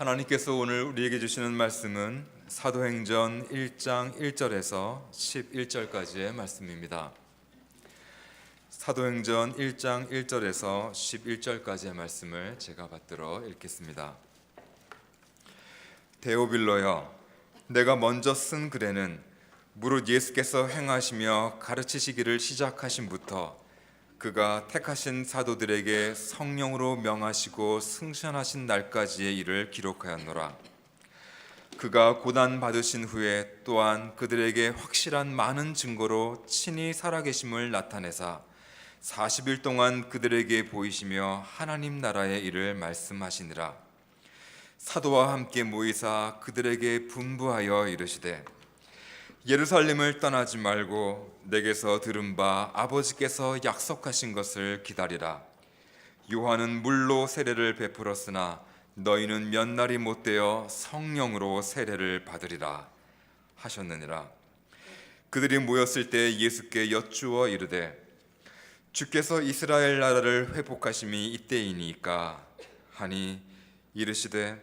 하나님께서 오늘 우리에게 주시는 말씀은 사도행전 1장 1절에서 11절까지의 말씀입니다. 사도행전 1장 1절에서 11절까지의 말씀을 제가 받들어 읽겠습니다. 데오빌로여, 내가 먼저 쓴 글에는 무릇 예수께서 행하시며 가르치시기를 시작하심부터 그가 택하신 사도들에게 성령으로 명하시고 승천하신 날까지의 일을 기록하였노라. 그가 고난 받으신 후에 또한 그들에게 확실한 많은 증거로 친히 살아계심을 나타내사 40일 동안 그들에게 보이시며 하나님 나라의 일을 말씀하시니라. 사도와 함께 모이사 그들에게 분부하여 이르시되 예루살렘을 떠나지 말고 내게서 들은 바 아버지께서 약속하신 것을 기다리라. 요한은 물로 세례를 베풀었으나 너희는 몇 날이 못되어 성령으로 세례를 받으리라 하셨느니라. 그들이 모였을 때 예수께 여쭈어 이르되 주께서 이스라엘 나라를 회복하심이 이때이니까 하니 이르시되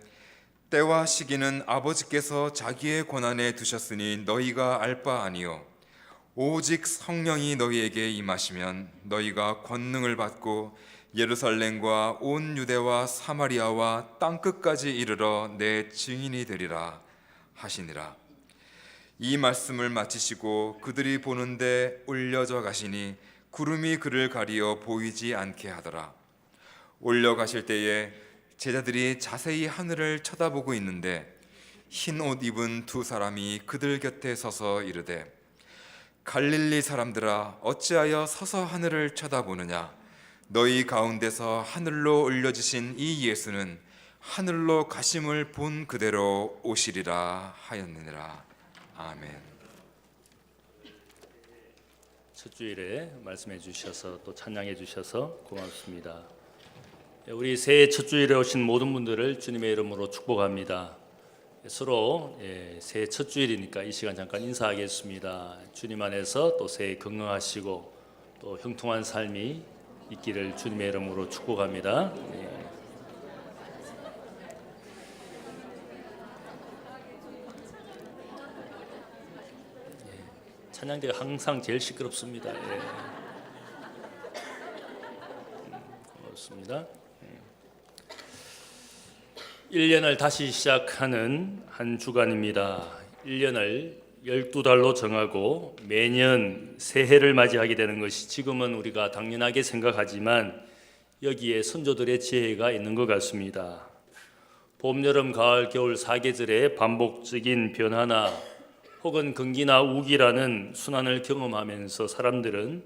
때와 시기는 아버지께서 자기의 권한에 두셨으니 너희가 알 바 아니요 오직 성령이 너희에게 임하시면 너희가 권능을 받고 예루살렘과 온 유대와 사마리아와 땅끝까지 이르러 내 증인이 되리라 하시니라. 이 말씀을 마치시고 그들이 보는데 올려져 가시니 구름이 그를 가리어 보이지 않게 하더라. 올려가실 때에 제자들이 자세히 하늘을 쳐다보고 있는데 흰 옷 입은 두 사람이 그들 곁에 서서 이르되 갈릴리 사람들아, 어찌하여 서서 하늘을 쳐다보느냐? 너희 가운데서 하늘로 올려지신 이 예수는 하늘로 가심을 본 그대로 오시리라 하였느니라. 아멘. 첫 주일에 말씀해 주셔서 또 찬양해 주셔서 고맙습니다. 우리 새해 첫 주일에 오신 모든 분들을 주님의 이름으로 축복합니다. 서로 새해 첫 주일이니까 이 시간 잠깐 인사하겠습니다. 주님 안에서 또 새해 건강하시고 또 형통한 삶이 있기를 주님의 이름으로 축복합니다. 찬양대가 항상 제일 시끄럽습니다. 고맙습니다. 1년을 다시 시작하는 한 주간입니다. 1년을 12달로 정하고 매년 새해를 맞이하게 되는 것이 지금은 우리가 당연하게 생각하지만 여기에 선조들의 지혜가 있는 것 같습니다. 봄, 여름, 가을, 겨울 4계절의 반복적인 변화나 혹은 건기나 우기라는 순환을 경험하면서 사람들은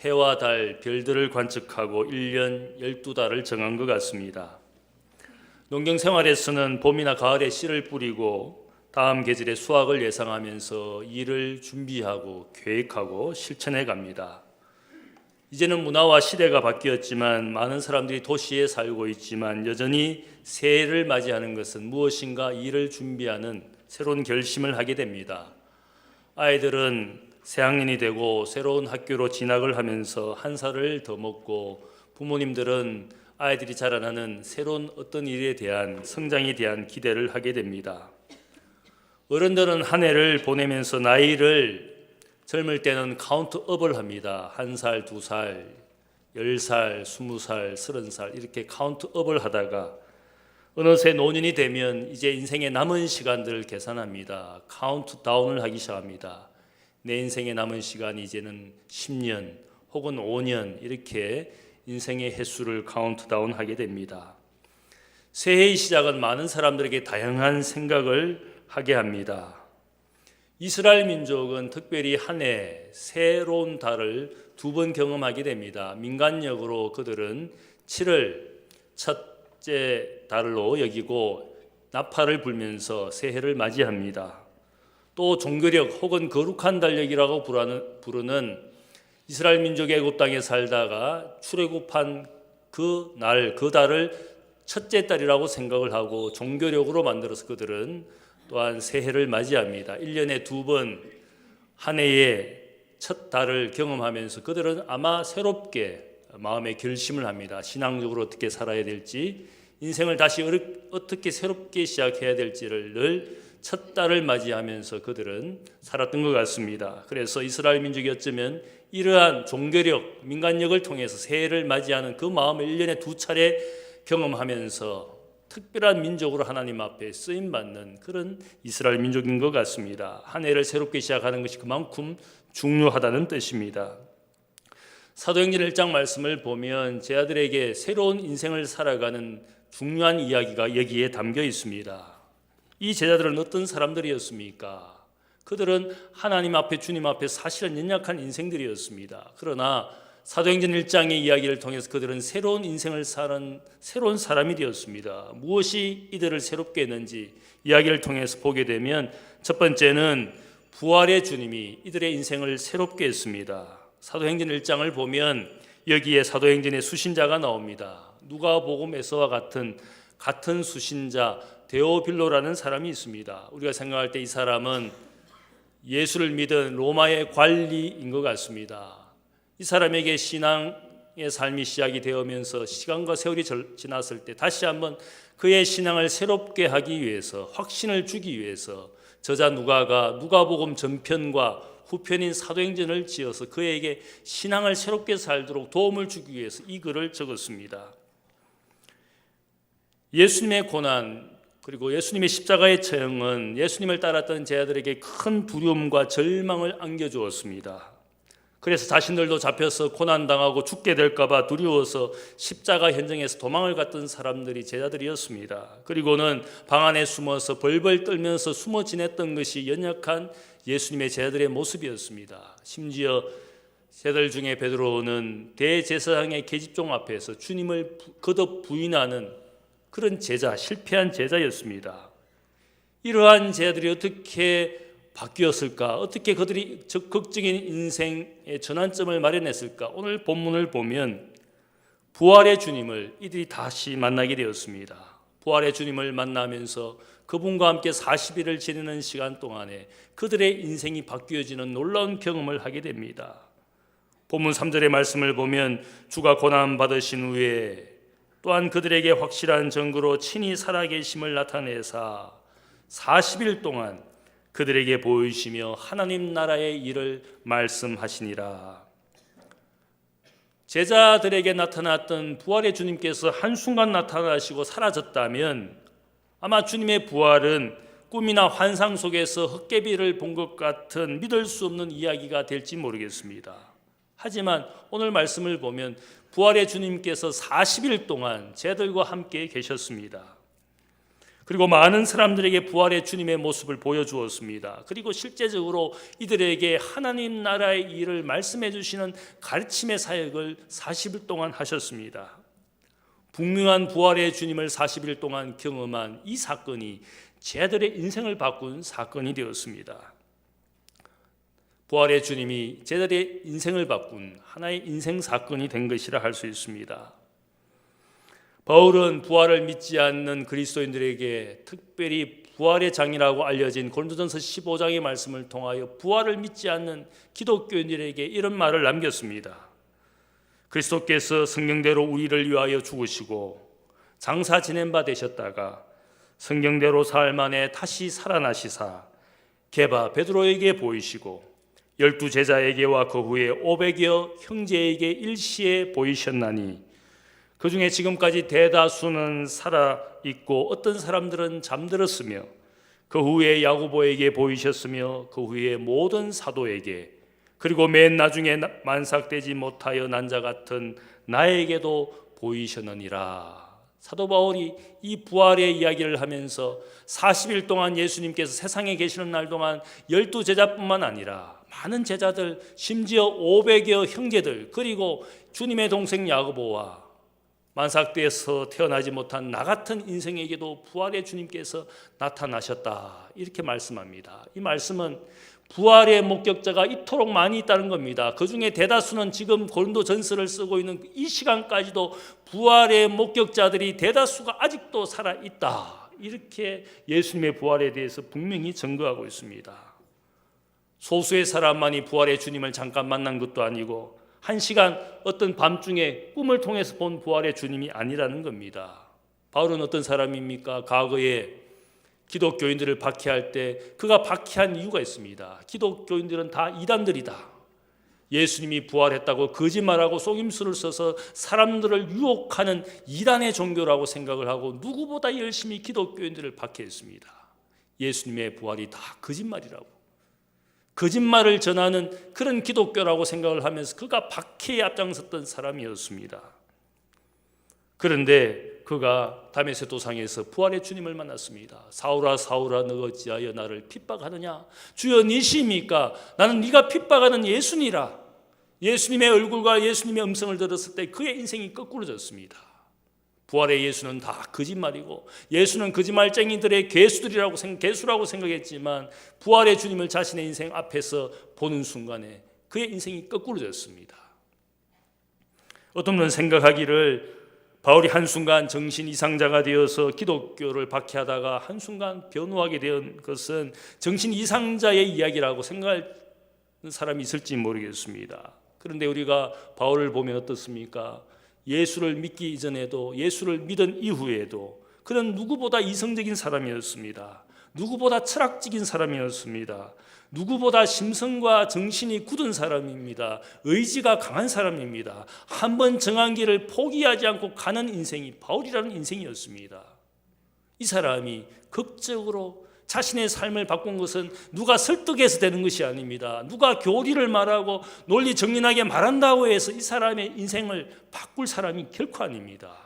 해와 달, 별들을 관측하고 1년 12달을 정한 것 같습니다. 농경 생활에서는 봄이나 가을에 씨를 뿌리고 다음 계절의 수확을 예상하면서 일을 준비하고 계획하고 실천해 갑니다. 이제는 문화와 시대가 바뀌었지만 많은 사람들이 도시에 살고 있지만 여전히 새해를 맞이하는 것은 무엇인가 일을 준비하는 새로운 결심을 하게 됩니다. 아이들은 새학년이 되고 새로운 학교로 진학을 하면서 한 살을 더 먹고 부모님들은 아이들이 자라나는 새로운 어떤 일에 대한 성장에 대한 기대를 하게 됩니다. 어른들은 한 해를 보내면서 나이를 젊을 때는 카운트업을 합니다. 1살, 2살, 10살, 20살, 30살 이렇게 카운트업을 하다가 어느새 노년이 되면 이제 인생의 남은 시간들을 계산합니다. 카운트다운을 하기 시작합니다. 내 인생의 남은 시간이 이제는 10년 혹은 5년 이렇게 인생의 횟수를 카운트다운 하게 됩니다. 새해의 시작은 많은 사람들에게 다양한 생각을 하게 합니다. 이스라엘 민족은 특별히 한 해 새로운 달을 2번 경험하게 됩니다. 민간력으로 그들은 7월 첫째 달로 여기고 나팔을 불면서 새해를 맞이합니다. 또 종교력 혹은 거룩한 달력이라고 부르는 이스라엘 민족이 애굽 땅에 살다가 출애굽한 그 날, 그 달을 첫째 달이라고 생각을 하고 종교력으로 만들어서 그들은 또한 새해를 맞이합니다. 1년에 2번 한 해의 첫 달을 경험하면서 그들은 아마 새롭게 마음의 결심을 합니다. 신앙적으로 어떻게 살아야 될지, 인생을 다시 어떻게 새롭게 시작해야 될지를 늘 첫 달을 맞이하면서 그들은 살았던 것 같습니다. 그래서 이스라엘 민족이 어쩌면 이러한 종교력, 민간력을 통해서 새해를 맞이하는 그 마음을 1년에 2차례 경험하면서 특별한 민족으로 하나님 앞에 쓰임받는 그런 이스라엘 민족인 것 같습니다. 한 해를 새롭게 시작하는 것이 그만큼 중요하다는 뜻입니다. 사도행전 1장 말씀을 보면 제자들에게 새로운 인생을 살아가는 중요한 이야기가 여기에 담겨 있습니다. 이 제자들은 어떤 사람들이었습니까? 그들은 하나님 앞에 주님 앞에 사실은 연약한 인생들이었습니다. 그러나 사도행전 1장의 이야기를 통해서 그들은 새로운 인생을 사는 새로운 사람이 되었습니다. 무엇이 이들을 새롭게 했는지 이야기를 통해서 보게 되면 첫 번째는 부활의 주님이 이들의 인생을 새롭게 했습니다. 사도행전 1장을 보면 여기에 사도행전의 수신자가 나옵니다. 누가복음에서와 같은 수신자 데오빌로라는 사람이 있습니다. 우리가 생각할 때 이 사람은 예수를 믿은 로마의 관리인 것 같습니다. 이 사람에게 신앙의 삶이 시작이 되면서 시간과 세월이 지났을 때 다시 한번 그의 신앙을 새롭게 하기 위해서 확신을 주기 위해서 저자 누가가 누가복음 전편과 후편인 사도행전을 지어서 그에게 신앙을 새롭게 살도록 도움을 주기 위해서 이 글을 적었습니다. 예수님의 고난 그리고 예수님의 십자가의 처형은 예수님을 따랐던 제자들에게 큰 두려움과 절망을 안겨주었습니다. 그래서 자신들도 잡혀서 고난당하고 죽게 될까 봐 두려워서 십자가 현장에서 도망을 갔던 사람들이 제자들이었습니다. 그리고는 방 안에 숨어서 벌벌 떨면서 숨어 지냈던 것이 연약한 예수님의 제자들의 모습이었습니다. 심지어 제자들 중에 베드로는 대제사장의 계집종 앞에서 주님을 거듭 부인하는 그런 제자, 실패한 제자였습니다. 이러한 제자들이 어떻게 바뀌었을까? 어떻게 그들이 적극적인 인생의 전환점을 마련했을까? 오늘 본문을 보면 부활의 주님을 이들이 다시 만나게 되었습니다. 부활의 주님을 만나면서 그분과 함께 40일을 지내는 시간 동안에 그들의 인생이 바뀌어지는 놀라운 경험을 하게 됩니다. 본문 3절의 말씀을 보면 주가 고난 받으신 후에 또한 그들에게 확실한 증거로 친히 살아계심을 나타내사 40일 동안 그들에게 보이시며 하나님 나라의 일을 말씀하시니라. 제자들에게 나타났던 부활의 주님께서 한순간 나타나시고 사라졌다면 아마 주님의 부활은 꿈이나 환상 속에서 헛개비를 본 것 같은 믿을 수 없는 이야기가 될지 모르겠습니다. 하지만 오늘 말씀을 보면 부활의 주님께서 40일 동안 제자들과 함께 계셨습니다. 그리고 많은 사람들에게 부활의 주님의 모습을 보여주었습니다. 그리고 실제적으로 이들에게 하나님 나라의 일을 말씀해 주시는 가르침의 사역을 40일 동안 하셨습니다. 분명한 부활의 주님을 40일 동안 경험한 이 사건이 제자들의 인생을 바꾼 사건이 되었습니다. 부활의 주님이 제자들의 인생을 바꾼 하나의 인생 사건이 된 것이라 할 수 있습니다. 바울은 부활을 믿지 않는 그리스도인들에게 특별히 부활의 장이라고 알려진 고린도전서 15장의 말씀을 통하여 부활을 믿지 않는 기독교인들에게 이런 말을 남겼습니다. 그리스도께서 성경대로 우리를 위하여 죽으시고 장사 지낸 바 되셨다가 성경대로 사흘 만에 다시 살아나시사 게바 베드로에게 보이시고 12 제자에게와 그 후에 500여 형제에게 일시에 보이셨나니 그 중에 지금까지 대다수는 살아있고 어떤 사람들은 잠들었으며 그 후에 야고보에게 보이셨으며 그 후에 모든 사도에게 그리고 맨 나중에 만삭되지 못하여 난 자 같은 나에게도 보이셨느니라. 사도 바울이 이 부활의 이야기를 하면서 40일 동안 예수님께서 세상에 계시는 날 동안 12 제자뿐만 아니라 많은 제자들 심지어 500여 형제들 그리고 주님의 동생 야고보와 만삭돼서 태어나지 못한 나 같은 인생에게도 부활의 주님께서 나타나셨다 이렇게 말씀합니다. 이 말씀은 부활의 목격자가 이토록 많이 있다는 겁니다. 그 중에 대다수는 지금 고린도 전서를 쓰고 있는 이 시간까지도 부활의 목격자들이 대다수가 아직도 살아있다 이렇게 예수님의 부활에 대해서 분명히 증거하고 있습니다. 소수의 사람만이 부활의 주님을 잠깐 만난 것도 아니고 한 시간 어떤 밤중에 꿈을 통해서 본 부활의 주님이 아니라는 겁니다. 바울은 어떤 사람입니까? 과거에 기독교인들을 박해할 때 그가 박해한 이유가 있습니다. 기독교인들은 다 이단들이다. 예수님이 부활했다고 거짓말하고 속임수를 써서 사람들을 유혹하는 이단의 종교라고 생각을 하고 누구보다 열심히 기독교인들을 박해했습니다. 예수님의 부활이 다 거짓말이라고, 거짓말을 전하는 그런 기독교라고 생각을 하면서 그가 박해에 앞장섰던 사람이었습니다. 그런데 그가 다메섹 도상에서 부활의 주님을 만났습니다. 사울아 사울아 너가 어찌하여 나를 핍박하느냐? 주여 니시입니까? 나는 네가 핍박하는 예수니라. 예수님의 얼굴과 예수님의 음성을 들었을 때 그의 인생이 거꾸로졌습니다. 부활의 예수는 다 거짓말이고 예수는 거짓말쟁이들의 개수라고 생각했지만 부활의 주님을 자신의 인생 앞에서 보는 순간에 그의 인생이 거꾸로졌습니다. 어떤 분은 생각하기를 바울이 한순간 정신 이상자가 되어서 기독교를 박해하다가 한순간 변호하게 된 것은 정신 이상자의 이야기라고 생각하는 사람이 있을지 모르겠습니다. 그런데 우리가 바울을 보면 어떻습니까? 예수를 믿기 이전에도 예수를 믿은 이후에도 그는 누구보다 이성적인 사람이었습니다. 누구보다 철학적인 사람이었습니다. 누구보다 심성과 정신이 굳은 사람입니다. 의지가 강한 사람입니다. 한번 정한 길을 포기하지 않고 가는 인생이 바울이라는 인생이었습니다. 이 사람이 극적으로 자신의 삶을 바꾼 것은 누가 설득해서 되는 것이 아닙니다. 누가 교리를 말하고 논리 정연하게 말한다고 해서 이 사람의 인생을 바꿀 사람이 결코 아닙니다.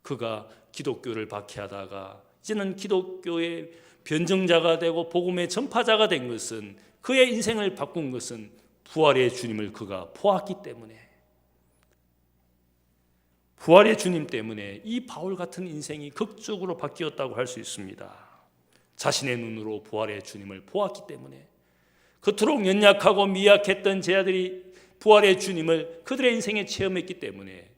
그가 기독교를 박해하다가 이제는 기독교의 변정자가 되고 복음의 전파자가 된 것은, 그의 인생을 바꾼 것은 부활의 주님을 그가 보았기 때문에, 부활의 주님 때문에 이 바울 같은 인생이 극적으로 바뀌었다고 할 수 있습니다. 자신의 눈으로 부활의 주님을 보았기 때문에, 그토록 연약하고 미약했던 제자들이 부활의 주님을 그들의 인생에 체험했기 때문에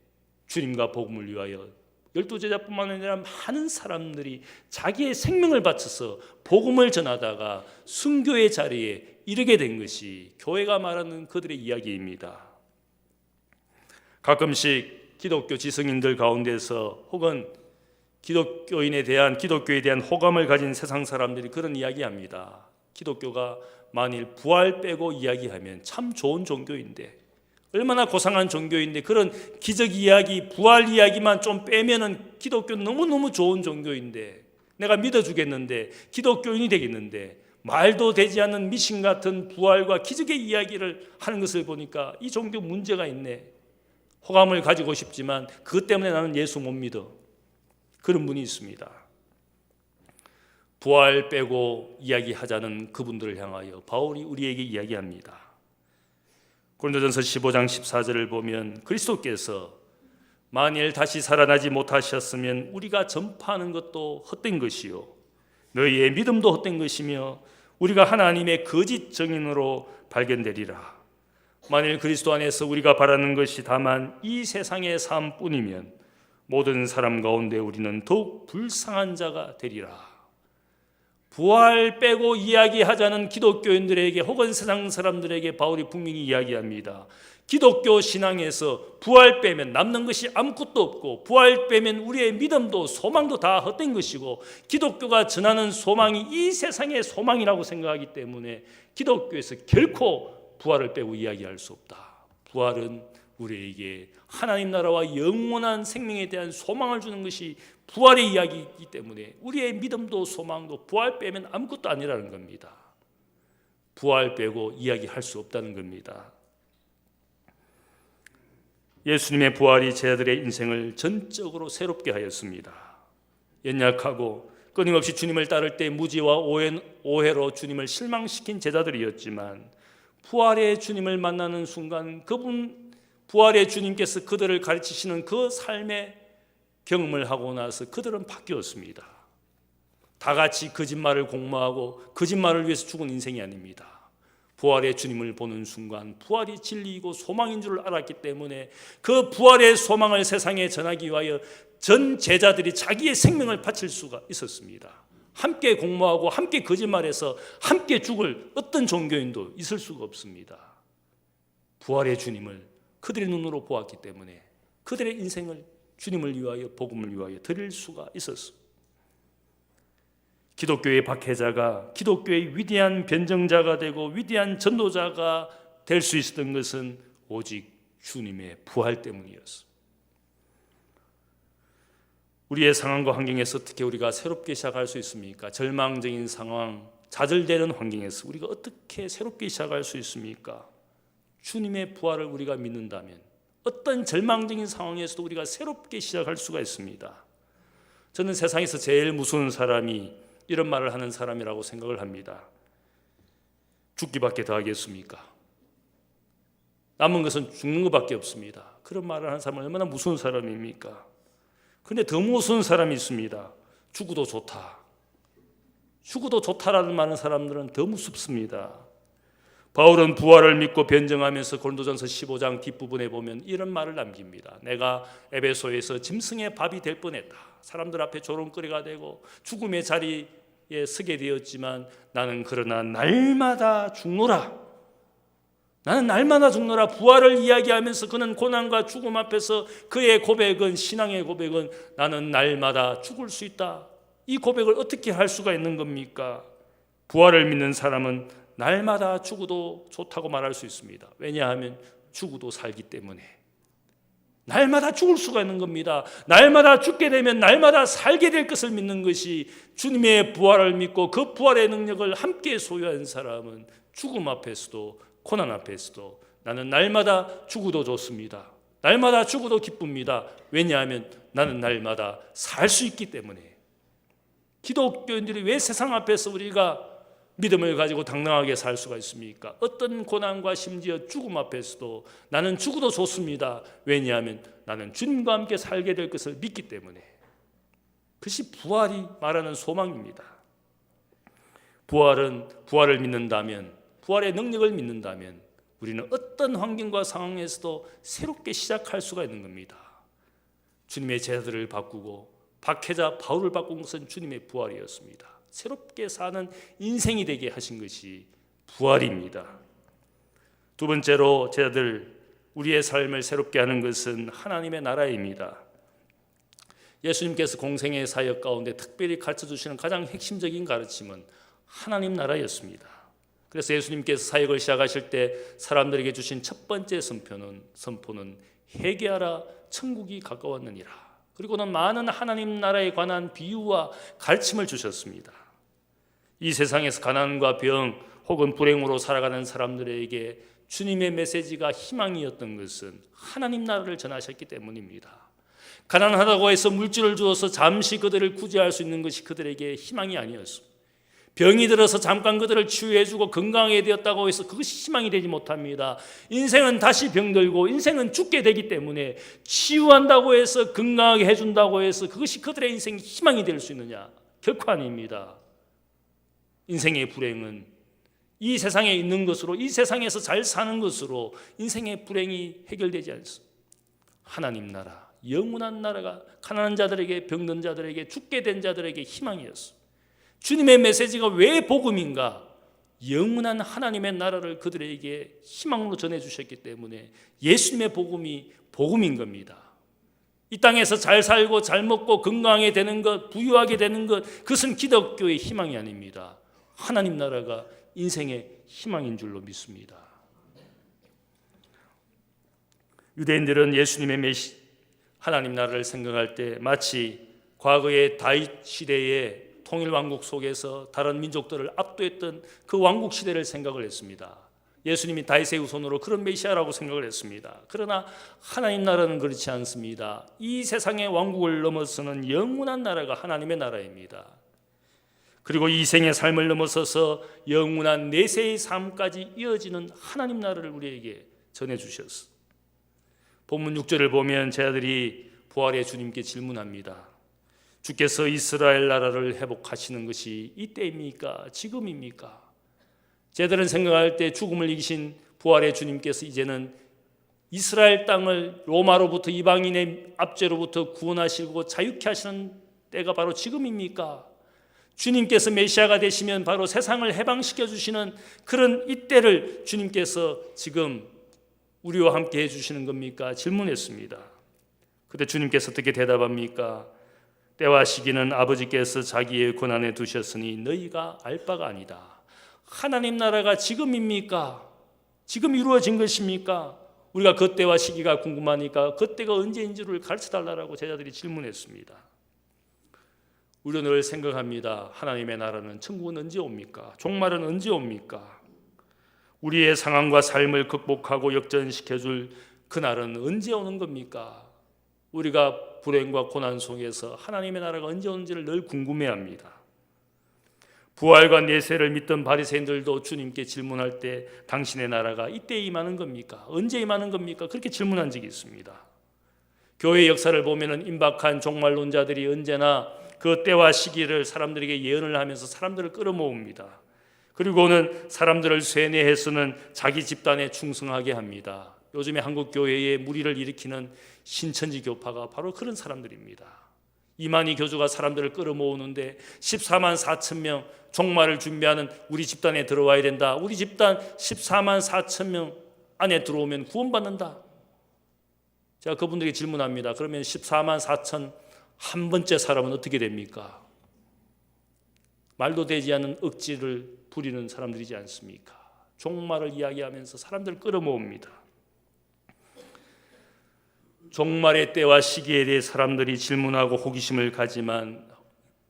주님과 복음을 위하여 12제자뿐만 아니라 많은 사람들이 자기의 생명을 바쳐서 복음을 전하다가 순교의 자리에 이르게 된 것이 교회가 말하는 그들의 이야기입니다. 가끔씩 기독교 지성인들 가운데서 혹은 기독교에 대한 호감을 가진 세상 사람들이 그런 이야기합니다. 기독교가 만일 부활 빼고 이야기하면 참 좋은 종교인데, 얼마나 고상한 종교인데 그런 기적 이야기, 부활 이야기만 좀 빼면은 기독교는 너무너무 좋은 종교인데, 내가 믿어주겠는데, 기독교인이 되겠는데, 말도 되지 않는 미신 같은 부활과 기적의 이야기를 하는 것을 보니까 이 종교 문제가 있네. 호감을 가지고 싶지만 그것 때문에 나는 예수 못 믿어. 그런 분이 있습니다. 부활 빼고 이야기하자는 그분들을 향하여 바울이 우리에게 이야기합니다. 고린도전서 15장 14절을 보면 그리스도께서 만일 다시 살아나지 못하셨으면 우리가 전파하는 것도 헛된 것이요 너희의 믿음도 헛된 것이며 우리가 하나님의 거짓 증인으로 발견되리라. 만일 그리스도 안에서 우리가 바라는 것이 다만 이 세상의 삶뿐이면 모든 사람 가운데 우리는 더욱 불쌍한 자가 되리라. 부활 빼고 이야기하자는 기독교인들에게 혹은 세상 사람들에게 바울이 분명히 이야기합니다. 기독교 신앙에서 부활 빼면 남는 것이 아무것도 없고, 부활 빼면 우리의 믿음도 소망도 다 헛된 것이고, 기독교가 전하는 소망이 이 세상의 소망이라고 생각하기 때문에 기독교에서 결코 부활을 빼고 이야기할 수 없다. 부활은 우리에게 하나님 나라와 영원한 생명에 대한 소망을 주는 것이 부활의 이야기이기 때문에 우리의 믿음도 소망도 부활 빼면 아무것도 아니라는 겁니다. 부활 빼고 이야기할 수 없다는 겁니다. 예수님의 부활이 제자들의 인생을 전적으로 새롭게 하였습니다. 연약하고 끊임없이 주님을 따를 때 무지와 오해로 주님을 실망시킨 제자들이었지만, 부활의 주님을 만나는 순간 부활의 주님께서 그들을 가르치시는 그 삶의 경험을 하고 나서 그들은 바뀌었습니다. 다 같이 거짓말을 공모하고 거짓말을 위해서 죽은 인생이 아닙니다. 부활의 주님을 보는 순간 부활이 진리이고 소망인 줄 알았기 때문에 그 부활의 소망을 세상에 전하기 위하여 전 제자들이 자기의 생명을 바칠 수가 있었습니다. 함께 공모하고 함께 거짓말해서 함께 죽을 어떤 종교인도 있을 수가 없습니다. 부활의 주님을 그들의 눈으로 보았기 때문에 그들의 인생을 주님을 위하여 복음을 위하여 드릴 수가 있었어. 기독교의 박해자가 기독교의 위대한 변정자가 되고 위대한 전도자가 될 수 있었던 것은 오직 주님의 부활 때문이었어. 우리의 상황과 환경에서 어떻게 우리가 새롭게 시작할 수 있습니까? 절망적인 상황, 좌절되는 환경에서 우리가 어떻게 새롭게 시작할 수 있습니까? 주님의 부활을 우리가 믿는다면 어떤 절망적인 상황에서도 우리가 새롭게 시작할 수가 있습니다. 저는 세상에서 제일 무서운 사람이 이런 말을 하는 사람이라고 생각을 합니다. 죽기밖에 더 하겠습니까? 남은 것은 죽는 것밖에 없습니다. 그런 말을 하는 사람은 얼마나 무서운 사람입니까? 그런데 더 무서운 사람이 있습니다. 죽어도 좋다. 죽어도 좋다라는 많은 사람들은 더 무섭습니다. 바울은 부활을 믿고 변증하면서 고린도전서 15장 뒷부분에 보면 이런 말을 남깁니다. 내가 에베소에서 짐승의 밥이 될 뻔했다. 사람들 앞에 조롱거리가 되고 죽음의 자리에 서게 되었지만 나는 그러나 날마다 죽노라. 나는 날마다 죽노라. 부활을 이야기하면서 그는 고난과 죽음 앞에서 그의 고백은, 신앙의 고백은 나는 날마다 죽을 수 있다. 이 고백을 어떻게 할 수가 있는 겁니까? 부활을 믿는 사람은 날마다 죽어도 좋다고 말할 수 있습니다. 왜냐하면 죽어도 살기 때문에. 날마다 죽을 수가 있는 겁니다. 날마다 죽게 되면 날마다 살게 될 것을 믿는 것이 주님의 부활을 믿고 그 부활의 능력을 함께 소유한 사람은 죽음 앞에서도 고난 앞에서도 나는 날마다 죽어도 좋습니다. 날마다 죽어도 기쁩니다. 왜냐하면 나는 날마다 살 수 있기 때문에. 기독교인들이 왜 세상 앞에서 우리가 믿음을 가지고 당당하게 살 수가 있습니까? 어떤 고난과 심지어 죽음 앞에서도 나는 죽어도 좋습니다. 왜냐하면 나는 주님과 함께 살게 될 것을 믿기 때문에. 그것이 부활이 말하는 소망입니다. 부활을 믿는다면, 부활의 능력을 믿는다면 우리는 어떤 환경과 상황에서도 새롭게 시작할 수가 있는 겁니다. 주님의 제자들을 바꾸고 박해자 바울을 바꾼 것은 주님의 부활이었습니다. 새롭게 사는 인생이 되게 하신 것이 부활입니다. 두 번째로 제자들, 우리의 삶을 새롭게 하는 것은 하나님의 나라입니다. 예수님께서 공생의 사역 가운데 특별히 가르쳐주시는 가장 핵심적인 가르침은 하나님 나라였습니다. 그래서 예수님께서 사역을 시작하실 때 사람들에게 주신 첫 번째 선포는 회개하라, 천국이 가까웠느니라. 그리고는 많은 하나님 나라에 관한 비유와 가르침을 주셨습니다. 이 세상에서 가난과 병 혹은 불행으로 살아가는 사람들에게 주님의 메시지가 희망이었던 것은 하나님 나라를 전하셨기 때문입니다. 가난하다고 해서 물질을 주어서 잠시 그들을 구제할 수 있는 것이 그들에게 희망이 아니었습니다. 병이 들어서 잠깐 그들을 치유해주고 건강하게 되었다고 해서 그것이 희망이 되지 못합니다. 인생은 다시 병들고 인생은 죽게 되기 때문에 치유한다고 해서 건강하게 해준다고 해서 그것이 그들의 인생이 희망이 될 수 있느냐? 결코 아닙니다. 인생의 불행은 이 세상에 있는 것으로, 이 세상에서 잘 사는 것으로 인생의 불행이 해결되지 않습니다. 하나님 나라, 영원한 나라가 가난한 자들에게, 병든 자들에게, 죽게 된 자들에게 희망이었습니다. 주님의 메시지가 왜 복음인가? 영원한 하나님의 나라를 그들에게 희망으로 전해주셨기 때문에 예수님의 복음이 복음인 겁니다. 이 땅에서 잘 살고 잘 먹고 건강하게 되는 것, 부유하게 되는 것, 그것은 기독교의 희망이 아닙니다. 하나님 나라가 인생의 희망인 줄로 믿습니다. 유대인들은 예수님의 하나님 나라를 생각할 때 마치 과거의 다윗 시대의 통일 왕국 속에서 다른 민족들을 압도했던 그 왕국 시대를 생각을 했습니다. 예수님이 다윗의 후손으로 그런 메시아라고 생각을 했습니다. 그러나 하나님 나라는 그렇지 않습니다. 이 세상의 왕국을 넘어서는 영원한 나라가 하나님의 나라입니다. 그리고 이 생의 삶을 넘어서서 영원한 내세의 삶까지 이어지는 하나님 나라를 우리에게 전해주셨습니다. 본문 6절을 보면 제자들이 부활의 주님께 질문합니다. 주께서 이스라엘 나라를 회복하시는 것이 이때입니까? 지금입니까? 제자들은 생각할 때 죽음을 이기신 부활의 주님께서 이제는 이스라엘 땅을 로마로부터 이방인의 압제로부터 구원하시고 자유케 하시는 때가 바로 지금입니까? 주님께서 메시아가 되시면 바로 세상을 해방시켜 주시는 그런 이때를 주님께서 지금 우리와 함께 해주시는 겁니까? 질문했습니다. 그때 주님께서 어떻게 대답합니까? 때와 시기는 아버지께서 자기의 권한에 두셨으니 너희가 알 바가 아니다. 하나님 나라가 지금입니까? 지금 이루어진 것입니까? 우리가 그 때와 시기가 궁금하니까 그 때가 언제인 줄을 가르쳐달라고 제자들이 질문했습니다. 우리는 늘 생각합니다. 하나님의 나라는, 천국은 언제 옵니까? 종말은 언제 옵니까? 우리의 상황과 삶을 극복하고 역전시켜줄 그날은 언제 오는 겁니까? 우리가 불행과 고난 속에서 하나님의 나라가 언제 오는지를 늘 궁금해합니다. 부활과 내세를 믿던 바리새인들도 주님께 질문할 때 당신의 나라가 이때 임하는 겁니까? 언제 임하는 겁니까? 그렇게 질문한 적이 있습니다. 교회 역사를 보면은 임박한 종말론자들이 언제나 그 때와 시기를 사람들에게 예언을 하면서 사람들을 끌어모읍니다. 그리고는 사람들을 쇠뇌해서는 자기 집단에 충성하게 합니다. 요즘에 한국 교회에 무리를 일으키는 신천지 교파가 바로 그런 사람들입니다. 이만희 교주가 사람들을 끌어모으는데 14만 4천 명 종말을 준비하는 우리 집단에 들어와야 된다. 우리 집단 14만 4천 명 안에 들어오면 구원받는다. 제가 그분들에게 질문합니다. 그러면 14만 4천 한 번째 사람은 어떻게 됩니까? 말도 되지 않는 억지를 부리는 사람들이지 않습니까? 종말을 이야기하면서 사람들을 끌어모읍니다. 종말의 때와 시기에 대해 사람들이 질문하고 호기심을 가지만,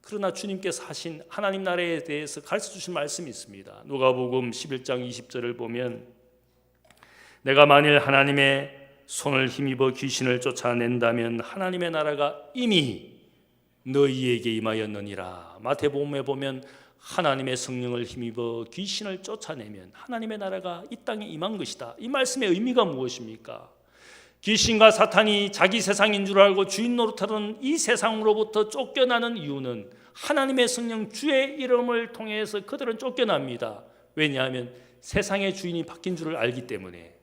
그러나 주님께서 하신 하나님 나라에 대해서 가르쳐 주신 말씀이 있습니다. 누가복음 11장 20절을 보면 내가 만일 하나님의 손을 힘입어 귀신을 쫓아낸다면 하나님의 나라가 이미 너희에게 임하였느니라. 마태복음에 보면 하나님의 성령을 힘입어 귀신을 쫓아내면 하나님의 나라가 이 땅에 임한 것이다. 이 말씀의 의미가 무엇입니까? 귀신과 사탄이 자기 세상인 줄 알고 주인 노릇하던 이 세상으로부터 쫓겨나는 이유는 하나님의 성령 주의 이름을 통해서 그들은 쫓겨납니다. 왜냐하면 세상의 주인이 바뀐 줄을 알기 때문에.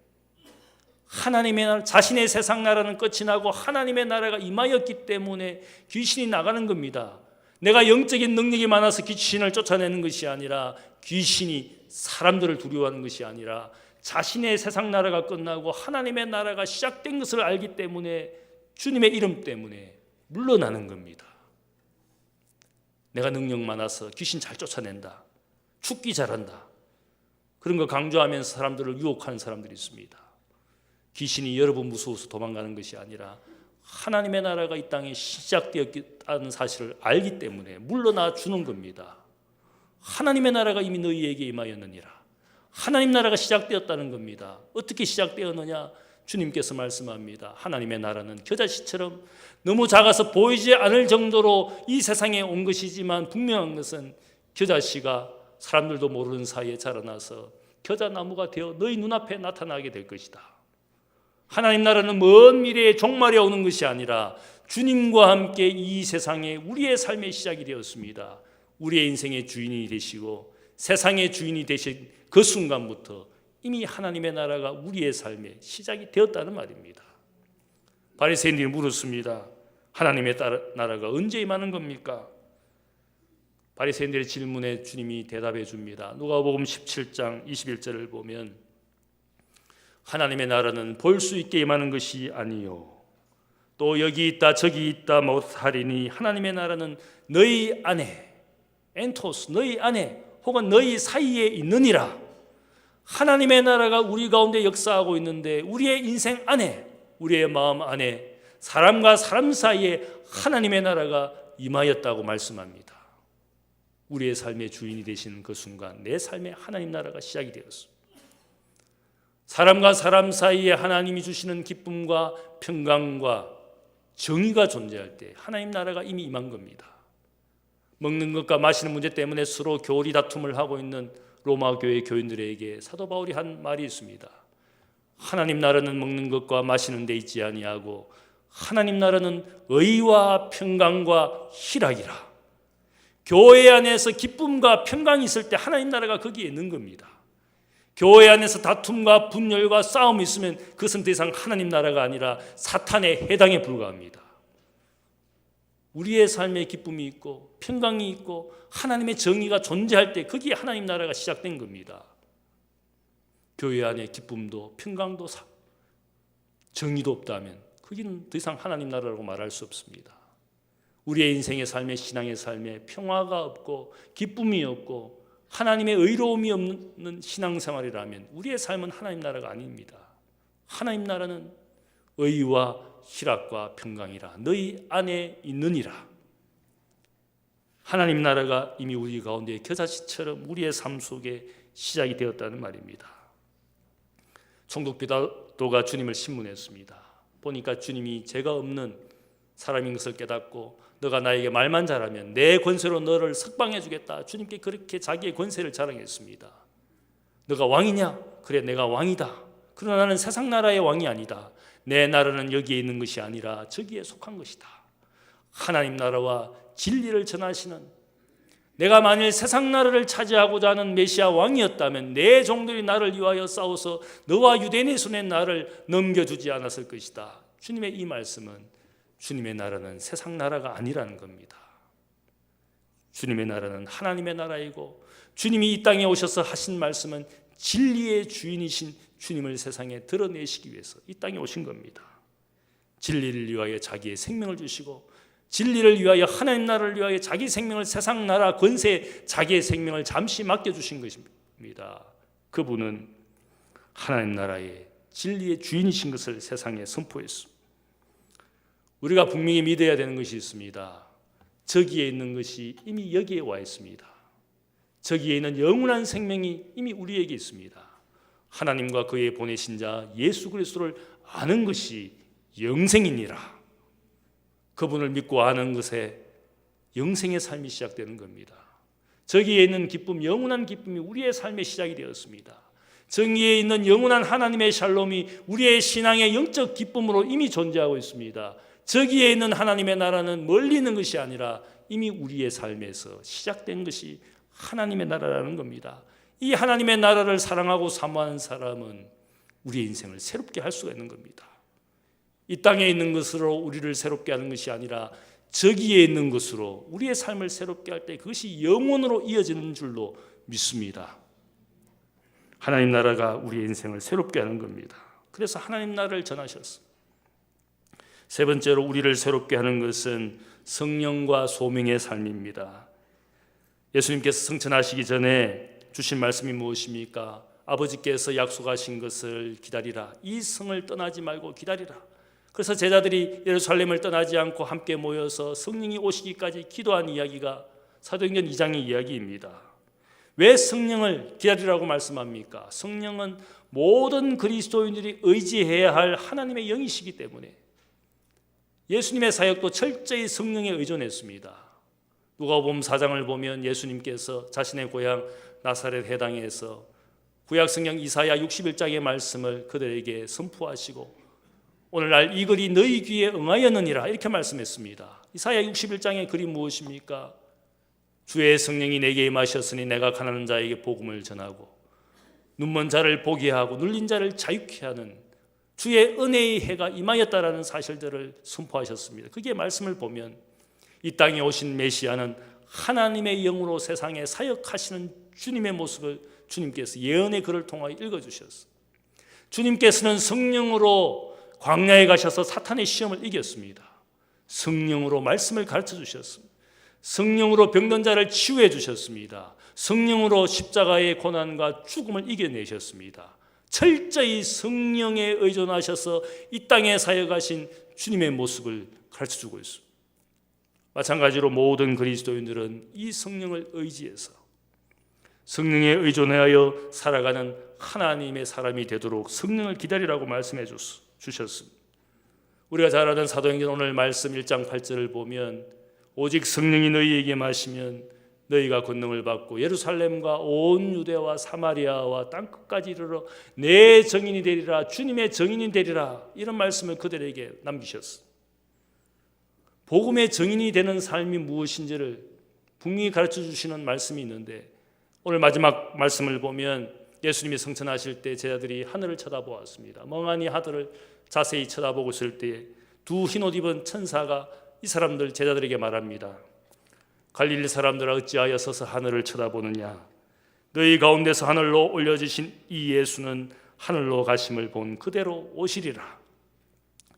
하나님의 나라, 자신의 세상 나라는 끝이 나고 하나님의 나라가 임하였기 때문에 귀신이 나가는 겁니다. 내가 영적인 능력이 많아서 귀신을 쫓아내는 것이 아니라, 귀신이 사람들을 두려워하는 것이 아니라 자신의 세상 나라가 끝나고 하나님의 나라가 시작된 것을 알기 때문에 주님의 이름 때문에 물러나는 겁니다. 내가 능력 많아서 귀신 잘 쫓아낸다, 죽기 잘한다, 그런 거 강조하면서 사람들을 유혹하는 사람들이 있습니다. 귀신이 여러분 무서워서 도망가는 것이 아니라 하나님의 나라가 이 땅에 시작되었다는 사실을 알기 때문에 물러나 주는 겁니다. 하나님의 나라가 이미 너희에게 임하였느니라. 하나님 나라가 시작되었다는 겁니다. 어떻게 시작되었느냐? 주님께서 말씀합니다. 하나님의 나라는 겨자씨처럼 너무 작아서 보이지 않을 정도로 이 세상에 온 것이지만, 분명한 것은 겨자씨가 사람들도 모르는 사이에 자라나서 겨자나무가 되어 너희 눈앞에 나타나게 될 것이다. 하나님 나라는 먼 미래에 종말이 오는 것이 아니라 주님과 함께 이 세상에 우리의 삶의 시작이 되었습니다. 우리의 인생의 주인이 되시고 세상의 주인이 되신 그 순간부터 이미 하나님의 나라가 우리의 삶의 시작이 되었다는 말입니다. 바리새인들이 물었습니다. 하나님의 나라가 언제 임하는 겁니까? 바리새인들의 질문에 주님이 대답해 줍니다. 누가복음 17장 21절을 보면 하나님의 나라는 볼 수 있게 임하는 것이 아니요 또 여기 있다 저기 있다 못하리니 하나님의 나라는 너희 안에, 엔토스, 너희 안에 혹은 너희 사이에 있느니라. 하나님의 나라가 우리 가운데 역사하고 있는데, 우리의 인생 안에, 우리의 마음 안에, 사람과 사람 사이에 하나님의 나라가 임하였다고 말씀합니다. 우리의 삶의 주인이 되시는 그 순간 내 삶에 하나님 나라가 시작이 되었습니다. 사람과 사람 사이에 하나님이 주시는 기쁨과 평강과 정의가 존재할 때 하나님 나라가 이미 임한 겁니다. 먹는 것과 마시는 문제 때문에 서로 교리 다툼을 하고 있는 로마 교회 교인들에게 사도 바울이 한 말이 있습니다. 하나님 나라는 먹는 것과 마시는 데 있지 아니하고 하나님 나라는 의와 평강과 희락이라. 교회 안에서 기쁨과 평강이 있을 때 하나님 나라가 거기에 있는 겁니다. 교회 안에서 다툼과 분열과 싸움이 있으면 그것은 더 이상 하나님 나라가 아니라 사탄의 해당에 불과합니다. 우리의 삶에 기쁨이 있고 평강이 있고 하나님의 정의가 존재할 때 거기에 하나님 나라가 시작된 겁니다. 교회 안에 기쁨도 평강도 정의도 없다면 거기는 더 이상 하나님 나라라고 말할 수 없습니다. 우리의 인생의 삶에, 신앙의 삶에 평화가 없고 기쁨이 없고 하나님의 의로움이 없는 신앙생활이라면 우리의 삶은 하나님 나라가 아닙니다. 하나님 나라는 의와 희락과 평강이라 너희 안에 있느니라. 하나님 나라가 이미 우리 가운데 겨자씨처럼 우리의 삶 속에 시작이 되었다는 말입니다. 총독 비다도가 주님을 신문했습니다. 보니까 주님이 죄가 없는 사람인 것을 깨닫고 너가 나에게 말만 잘하면 내 권세로 너를 석방해 주겠다. 주님께 그렇게 자기의 권세를 자랑했습니다. 너가 왕이냐? 그래, 내가 왕이다. 그러나 나는 세상 나라의 왕이 아니다. 내 나라는 여기에 있는 것이 아니라 저기에 속한 것이다. 하나님 나라와 진리를 전하시는, 내가 만일 세상 나라를 차지하고자 하는 메시아 왕이었다면 내 종들이 나를 위하여 싸워서 너와 유대인의 손에 나를 넘겨주지 않았을 것이다. 주님의 이 말씀은 주님의 나라는 세상 나라가 아니라는 겁니다. 주님의 나라는 하나님의 나라이고 주님이 이 땅에 오셔서 하신 말씀은 진리의 주인이신 주님을 세상에 드러내시기 위해서 이 땅에 오신 겁니다. 진리를 위하여 자기의 생명을 주시고 진리를 위하여 하나님 나라를 위하여 자기 생명을, 세상 나라 권세 자기의 생명을 잠시 맡겨주신 것입니다. 그분은 하나님 나라의 진리의 주인이신 것을 세상에 선포했습니다. 우리가 분명히 믿어야 되는 것이 있습니다. 저기에 있는 것이 이미 여기에 와 있습니다. 저기에 있는 영원한 생명이 이미 우리에게 있습니다. 하나님과 그의 보내신 자 예수 그리스도를 아는 것이 영생이니라. 그분을 믿고 아는 것에 영생의 삶이 시작되는 겁니다. 저기에 있는 기쁨, 영원한 기쁨이 우리의 삶의 시작이 되었습니다. 저기에 있는 영원한 하나님의 샬롬이 우리의 신앙의 영적 기쁨으로 이미 존재하고 있습니다. 저기에 있는 하나님의 나라는 멀리 있는 것이 아니라 이미 우리의 삶에서 시작된 것이 하나님의 나라라는 겁니다. 이 하나님의 나라를 사랑하고 사모하는 사람은 우리의 인생을 새롭게 할 수가 있는 겁니다. 이 땅에 있는 것으로 우리를 새롭게 하는 것이 아니라 저기에 있는 것으로 우리의 삶을 새롭게 할 때 그것이 영원으로 이어지는 줄로 믿습니다. 하나님 나라가 우리의 인생을 새롭게 하는 겁니다. 그래서 하나님 나라를 전하셨습니다. 세 번째로 우리를 새롭게 하는 것은 성령과 소명의 삶입니다. 예수님께서 성천하시기 전에 주신 말씀이 무엇입니까? 아버지께서 약속하신 것을 기다리라. 이 성을 떠나지 말고 기다리라. 그래서 제자들이 예루살렘을 떠나지 않고 함께 모여서 성령이 오시기까지 기도한 이야기가 사도행전 2장의 이야기입니다. 왜 성령을 기다리라고 말씀합니까? 성령은 모든 그리스도인들이 의지해야 할 하나님의 영이시기 때문에 예수님의 사역도 철저히 성령에 의존했습니다. 누가복음 4장을 보면 예수님께서 자신의 고향 나사렛 해당에서 구약성경 이사야 61장의 말씀을 그들에게 선포하시고 오늘날 이 글이 너희 귀에 응하였느니라 이렇게 말씀했습니다. 이사야 61장의 글이 무엇입니까? 주의 성령이 내게 임하셨으니 내가 가난한 자에게 복음을 전하고 눈먼 자를 보게 하고 눌린 자를 자유케 하는 주의 은혜의 해가 임하였다라는 사실들을 선포하셨습니다. 그게 말씀을 보면 이 땅에 오신 메시아는 하나님의 영으로 세상에 사역하시는 주님의 모습을 주님께서 예언의 글을 통하여 읽어주셨습니다. 주님께서는 성령으로 광야에 가셔서 사탄의 시험을 이겼습니다. 성령으로 말씀을 가르쳐 주셨습니다. 성령으로 병든 자를 치유해 주셨습니다. 성령으로 십자가의 고난과 죽음을 이겨내셨습니다. 철저히 성령에 의존하셔서 이 땅에 사역하신 주님의 모습을 가르쳐주고 있습니다. 마찬가지로 모든 그리스도인들은 이 성령을 의지해서 성령에 의존하여 살아가는 하나님의 사람이 되도록 성령을 기다리라고 말씀해 주셨습니다. 우리가 잘 아는 사도행전 오늘 말씀 1장 8절을 보면 오직 성령이 너희에게 마시면 너희가 권능을 받고 예루살렘과 온 유대와 사마리아와 땅끝까지 이르러 내 증인이 되리라. 주님의 증인이 되리라. 이런 말씀을 그들에게 남기셨습니다. 복음의 증인이 되는 삶이 무엇인지를 분명히 가르쳐 주시는 말씀이 있는데 오늘 마지막 말씀을 보면 예수님이 성천하실 때 제자들이 하늘을 쳐다보았습니다. 멍하니 하늘을 자세히 쳐다보고 있을 때 두 흰옷 입은 천사가 이 사람들 제자들에게 말합니다. 갈릴리 사람들아 어찌하여 서서 하늘을 쳐다보느냐? 너희 가운데서 하늘로 올려지신 이 예수는 하늘로 가심을 본 그대로 오시리라.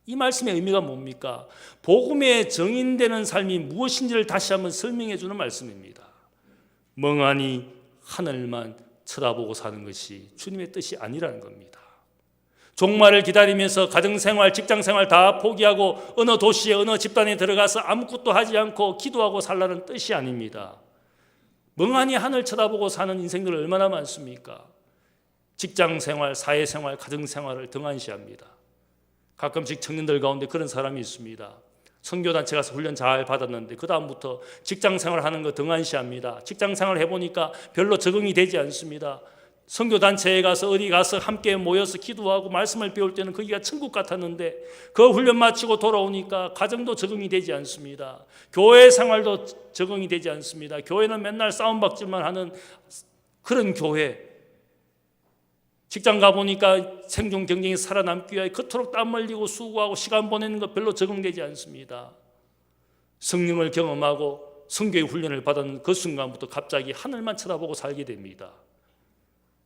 이 말씀의 의미가 뭡니까? 복음의 정인되는 삶이 무엇인지를 다시 한번 설명해 주는 말씀입니다. 멍하니 하늘만 쳐다보고 사는 것이 주님의 뜻이 아니라는 겁니다. 종말을 기다리면서 가정생활, 직장생활 다 포기하고 어느 도시에 어느 집단에 들어가서 아무것도 하지 않고 기도하고 살라는 뜻이 아닙니다. 멍하니 하늘 쳐다보고 사는 인생들 얼마나 많습니까? 직장생활, 사회생활, 가정생활을 등한시합니다. 가끔씩 청년들 가운데 그런 사람이 있습니다. 선교단체 가서 훈련 잘 받았는데 그 다음부터 직장생활 하는 거 등한시합니다. 직장생활 해보니까 별로 적응이 되지 않습니다. 선교단체에 가서 어디 가서 함께 모여서 기도하고 말씀을 배울 때는 거기가 천국 같았는데 그 훈련 마치고 돌아오니까 가정도 적응이 되지 않습니다. 교회 생활도 적응이 되지 않습니다. 교회는 맨날 싸움박질만 하는 그런 교회. 직장 가보니까 생존 경쟁이 살아남기 위해 그토록 땀 흘리고 수고하고 시간 보내는 거 별로 적응되지 않습니다. 성령을 경험하고 성교의 훈련을 받은 그 순간부터 갑자기 하늘만 쳐다보고 살게 됩니다.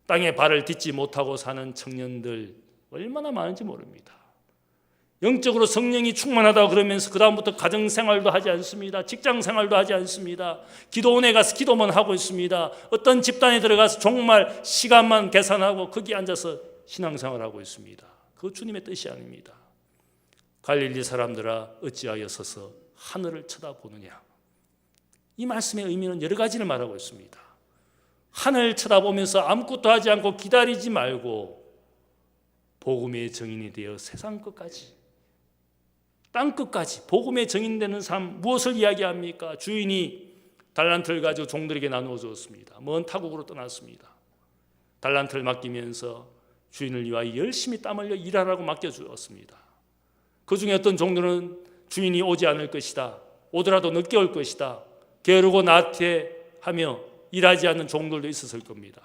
땅에 발을 딛지 못하고 사는 청년들 얼마나 많은지 모릅니다. 영적으로 성령이 충만하다고 그러면서 그 다음부터 가정생활도 하지 않습니다. 직장생활도 하지 않습니다. 기도원에 가서 기도만 하고 있습니다. 어떤 집단에 들어가서 정말 시간만 계산하고 거기 앉아서 신앙생활하고 있습니다. 그거 주님의 뜻이 아닙니다. 갈릴리 사람들아 어찌하여 서서 하늘을 쳐다보느냐. 이 말씀의 의미는 여러 가지를 말하고 있습니다. 하늘 쳐다보면서 아무것도 하지 않고 기다리지 말고 복음의 증인이 되어 세상 끝까지 땅 끝까지 복음의 증인되는 삶. 무엇을 이야기합니까? 주인이 달란트를 가지고 종들에게 나누어 주었습니다. 먼 타국으로 떠났습니다. 달란트를 맡기면서 주인을 위하여 열심히 땀 흘려 일하라고 맡겨주었습니다. 그 중에 어떤 종들은 주인이 오지 않을 것이다, 오더라도 늦게 올 것이다, 게으르고 나태하며 일하지 않는 종들도 있었을 겁니다.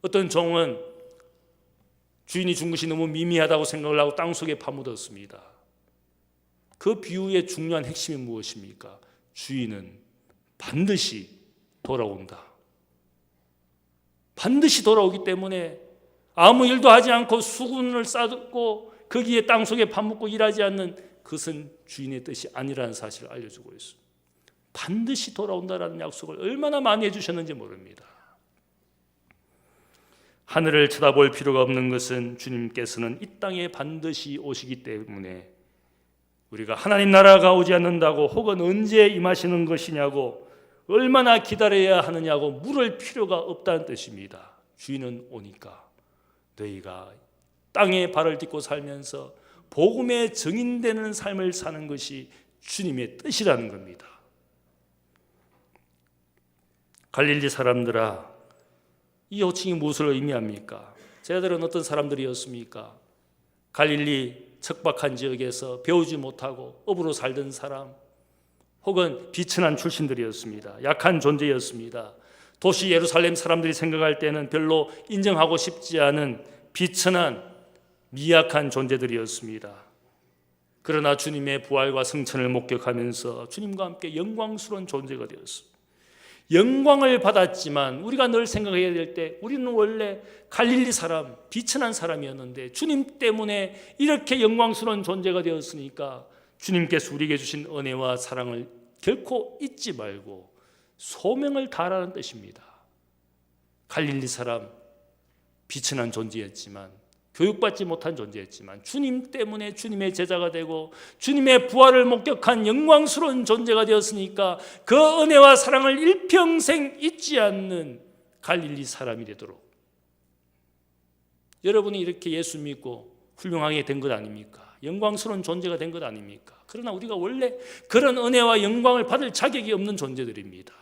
어떤 종은 주인이 준 것이 너무 미미하다고 생각을 하고 땅속에 파묻었습니다. 그 비유의 중요한 핵심이 무엇입니까? 주인은 반드시 돌아온다. 반드시 돌아오기 때문에 아무 일도 하지 않고 수군을 쌓고 거기에 땅속에 파묻고 일하지 않는 그것은 주인의 뜻이 아니라는 사실을 알려주고 있습니다. 반드시 돌아온다라는 약속을 얼마나 많이 해주셨는지 모릅니다. 하늘을 쳐다볼 필요가 없는 것은 주님께서는 이 땅에 반드시 오시기 때문에 우리가 하나님 나라가 오지 않는다고 혹은 언제 임하시는 것이냐고 얼마나 기다려야 하느냐고 물을 필요가 없다는 뜻입니다. 주인은 오니까 너희가 땅에 발을 딛고 살면서 복음의 증인되는 삶을 사는 것이 주님의 뜻이라는 겁니다. 갈릴리 사람들아, 이 호칭이 무엇을 의미합니까? 쟤들은 어떤 사람들이었습니까? 갈릴리 척박한 지역에서 배우지 못하고 업으로 살던 사람, 혹은 비천한 출신들이었습니다. 약한 존재였습니다. 도시 예루살렘 사람들이 생각할 때는 별로 인정하고 싶지 않은 비천한 미약한 존재들이었습니다. 그러나 주님의 부활과 승천을 목격하면서 주님과 함께 영광스러운 존재가 되었습니다. 영광을 받았지만 우리가 늘 생각해야 될 때 우리는 원래 갈릴리 사람, 비천한 사람이었는데 주님 때문에 이렇게 영광스러운 존재가 되었으니까 주님께서 우리에게 주신 은혜와 사랑을 결코 잊지 말고 소명을 다하라는 뜻입니다. 갈릴리 사람, 비천한 존재였지만 교육받지 못한 존재였지만 주님 때문에 주님의 제자가 되고 주님의 부활을 목격한 영광스러운 존재가 되었으니까 그 은혜와 사랑을 일평생 잊지 않는 갈릴리 사람이 되도록 여러분이 이렇게 예수 믿고 훌륭하게 된 것 아닙니까? 영광스러운 존재가 된 것 아닙니까? 그러나 우리가 원래 그런 은혜와 영광을 받을 자격이 없는 존재들입니다.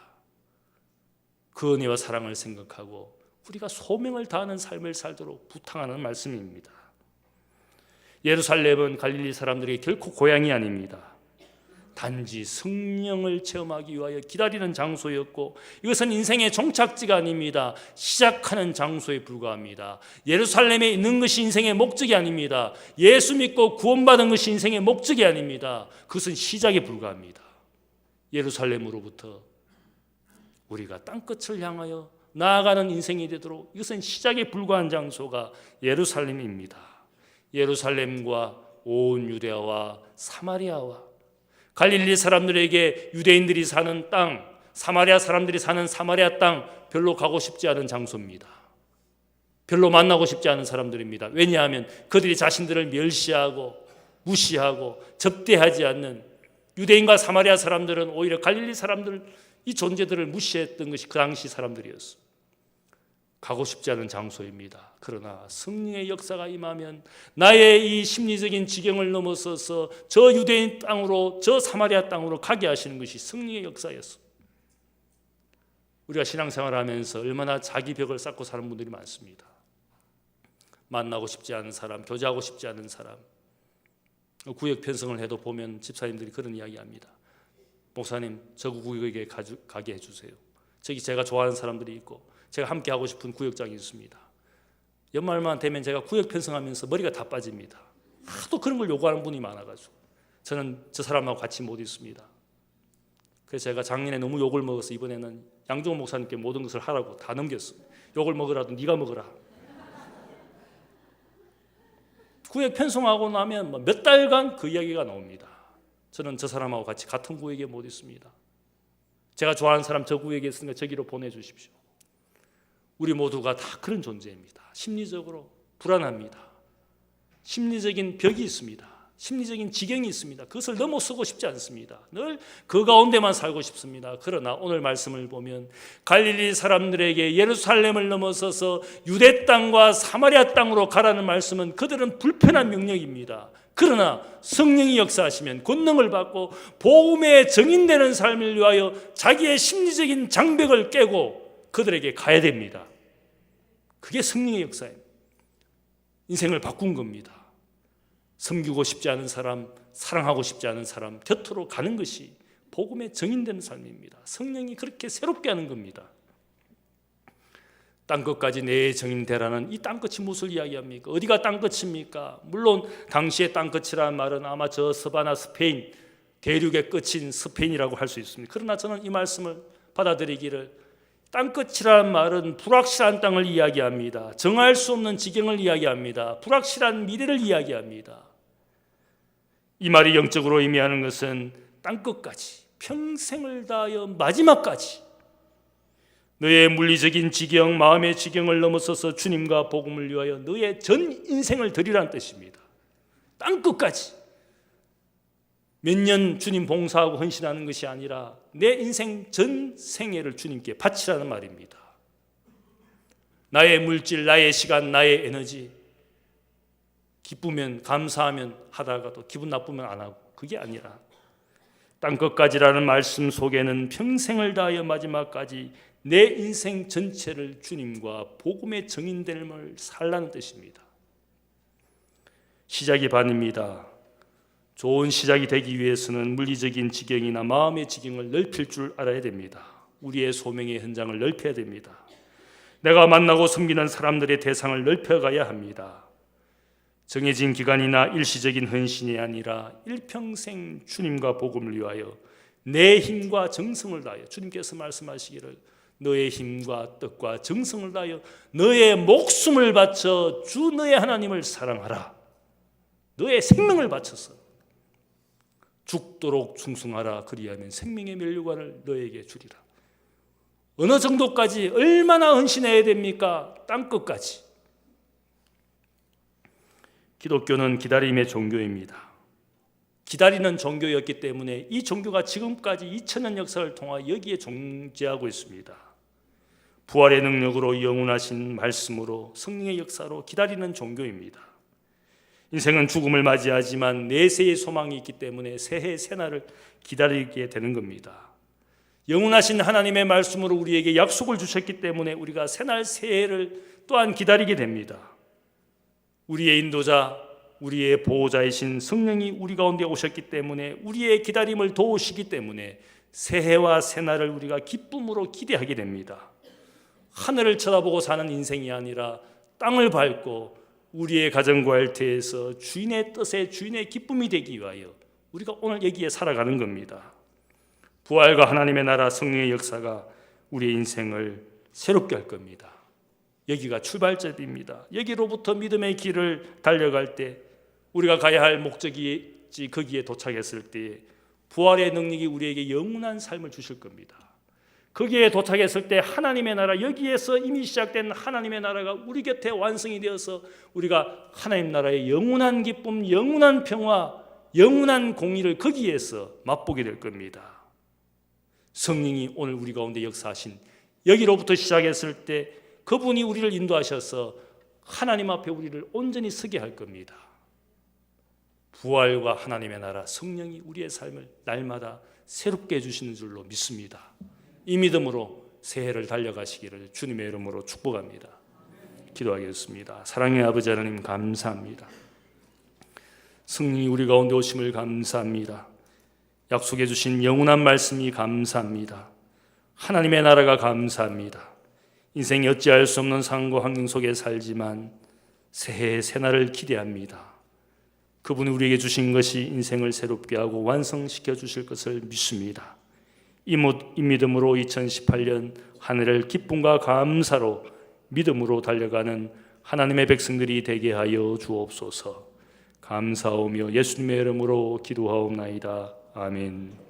그 은혜와 사랑을 생각하고 우리가 소명을 다하는 삶을 살도록 부탁하는 말씀입니다. 예루살렘은 갈릴리 사람들에게 결코 고향이 아닙니다. 단지 성령을 체험하기 위하여 기다리는 장소였고 이것은 인생의 종착지가 아닙니다. 시작하는 장소에 불과합니다. 예루살렘에 있는 것이 인생의 목적이 아닙니다. 예수 믿고 구원받은 것이 인생의 목적이 아닙니다. 그것은 시작에 불과합니다. 예루살렘으로부터 우리가 땅끝을 향하여 나아가는 인생이 되도록 이것은 시작에 불과한 장소가 예루살렘입니다. 예루살렘과 온 유대아와 사마리아와 갈릴리 사람들에게 유대인들이 사는 땅, 사마리아 사람들이 사는 사마리아 땅 별로 가고 싶지 않은 장소입니다. 별로 만나고 싶지 않은 사람들입니다. 왜냐하면 그들이 자신들을 멸시하고 무시하고 접대하지 않는 유대인과 사마리아 사람들은 오히려 갈릴리 사람들 이 존재들을 무시했던 것이 그 당시 사람들이었어요. 가고 싶지 않은 장소입니다. 그러나 성령의 역사가 임하면 나의 이 심리적인 지경을 넘어서서 저 유대인 땅으로 저 사마리아 땅으로 가게 하시는 것이 성령의 역사였어요. 우리가 신앙생활을 하면서 얼마나 자기 벽을 쌓고 사는 분들이 많습니다. 만나고 싶지 않은 사람, 교제하고 싶지 않은 사람, 구역 편성을 해도 보면 집사님들이 그런 이야기합니다. 목사님, 저 구역에 가게 해주세요. 저기 제가 좋아하는 사람들이 있고 제가 함께 하고 싶은 구역장이 있습니다. 연말만 되면 제가 구역 편성하면서 머리가 다 빠집니다. 하도 그런 걸 요구하는 분이 많아가지고 저는 저 사람하고 같이 못 있습니다. 그래서 제가 작년에 너무 욕을 먹어서 이번에는 양종호 목사님께 모든 것을 하라고 다 넘겼어요. 욕을 먹으라도 네가 먹으라. 구역 편성하고 나면 몇 달간 그 이야기가 나옵니다. 저는 저 사람하고 같이 같은 구역에 못 있습니다. 제가 좋아하는 사람 저 구역에 있으니까 저기로 보내주십시오. 우리 모두가 다 그런 존재입니다. 심리적으로 불안합니다. 심리적인 벽이 있습니다. 심리적인 지경이 있습니다. 그것을 넘어서고 싶지 않습니다. 늘 그 가운데만 살고 싶습니다. 그러나 오늘 말씀을 보면 갈릴리 사람들에게 예루살렘을 넘어서서 유대 땅과 사마리아 땅으로 가라는 말씀은 그들은 불편한 명령입니다. 그러나 성령이 역사하시면 권능을 받고 복음에 정인되는 삶을 위하여 자기의 심리적인 장벽을 깨고 그들에게 가야 됩니다. 그게 성령의 역사입니다. 인생을 바꾼 겁니다. 섬기고 싶지 않은 사람, 사랑하고 싶지 않은 사람 곁으로 가는 것이 복음에 정인되는 삶입니다. 성령이 그렇게 새롭게 하는 겁니다. 땅끝까지 내 정인되라는 이 땅끝이 무엇을 이야기합니까? 어디가 땅끝입니까? 물론 당시의 땅끝이라는 말은 아마 저 서바나 스페인 대륙의 끝인 스페인이라고 할 수 있습니다. 그러나 저는 이 말씀을 받아들이기를 땅끝이라는 말은 불확실한 땅을 이야기합니다. 정할 수 없는 지경을 이야기합니다. 불확실한 미래를 이야기합니다. 이 말이 영적으로 의미하는 것은 땅끝까지 평생을 다하여 마지막까지 너의 물리적인 지경, 마음의 지경을 넘어서서 주님과 복음을 위하여 너의 전 인생을 드리라는 뜻입니다. 땅끝까지 몇 년 주님 봉사하고 헌신하는 것이 아니라 내 인생 전 생애를 주님께 바치라는 말입니다. 나의 물질, 나의 시간, 나의 에너지 기쁘면 감사하면 하다가도 기분 나쁘면 안 하고 그게 아니라 땅끝까지라는 말씀 속에는 평생을 다하여 마지막까지 내 인생 전체를 주님과 복음의 정인됨을 살라는 뜻입니다. 시작이 반입니다. 좋은 시작이 되기 위해서는 물리적인 지경이나 마음의 지경을 넓힐 줄 알아야 됩니다. 우리의 소명의 현장을 넓혀야 됩니다. 내가 만나고 섬기는 사람들의 대상을 넓혀가야 합니다. 정해진 기간이나 일시적인 헌신이 아니라 일평생 주님과 복음을 위하여 내 힘과 정성을 다하여 주님께서 말씀하시기를 너의 힘과 뜻과 정성을 다하여 너의 목숨을 바쳐 주 너의 하나님을 사랑하라. 너의 생명을 바쳐서 죽도록 충성하라. 그리하면 생명의 면류관을 너에게 주리라. 어느 정도까지 얼마나 헌신해야 됩니까? 땅끝까지. 기독교는 기다림의 종교입니다. 기다리는 종교였기 때문에 이 종교가 지금까지 2000년 역사를 통하여 여기에 존재하고 있습니다. 부활의 능력으로 영원하신 말씀으로 성령의 역사로 기다리는 종교입니다. 인생은 죽음을 맞이하지만 내세의 소망이 있기 때문에 새해 새날을 기다리게 되는 겁니다. 영원하신 하나님의 말씀으로 우리에게 약속을 주셨기 때문에 우리가 새날 새해를 또한 기다리게 됩니다. 우리의 인도자, 우리의 보호자이신 성령이 우리 가운데 오셨기 때문에 우리의 기다림을 도우시기 때문에 새해와 새날을 우리가 기쁨으로 기대하게 됩니다. 하늘을 쳐다보고 사는 인생이 아니라 땅을 밟고 우리의 가정과 일터에서 주인의 뜻에 주인의 기쁨이 되기 위하여 우리가 오늘 여기에 살아가는 겁니다. 부활과 하나님의 나라 성령의 역사가 우리의 인생을 새롭게 할 겁니다. 여기가 출발점입니다. 여기로부터 믿음의 길을 달려갈 때 우리가 가야 할 목적이지 거기에 도착했을 때 부활의 능력이 우리에게 영원한 삶을 주실 겁니다. 거기에 도착했을 때 하나님의 나라, 여기에서 이미 시작된 하나님의 나라가 우리 곁에 완성이 되어서 우리가 하나님 나라의 영원한 기쁨, 영원한 평화, 영원한 공의를 거기에서 맛보게 될 겁니다. 성령이 오늘 우리 가운데 역사하신 여기로부터 시작했을 때 그분이 우리를 인도하셔서 하나님 앞에 우리를 온전히 서게 할 겁니다. 부활과 하나님의 나라, 성령이 우리의 삶을 날마다 새롭게 해주시는 줄로 믿습니다. 이 믿음으로 새해를 달려가시기를 주님의 이름으로 축복합니다. 기도하겠습니다. 사랑의 아버지 하나님, 감사합니다. 성령이 우리 가운데 오심을 감사합니다. 약속해 주신 영원한 말씀이 감사합니다. 하나님의 나라가 감사합니다. 인생이 어찌할 수 없는 상황과 환경 속에 살지만 새해의 새날을 기대합니다. 그분이 우리에게 주신 것이 인생을 새롭게 하고 완성시켜 주실 것을 믿습니다. 이 믿음으로 2018년 한 해를 기쁨과 감사로 믿음으로 달려가는 하나님의 백성들이 되게 하여 주옵소서. 감사하며 예수님의 이름으로 기도하옵나이다. 아멘.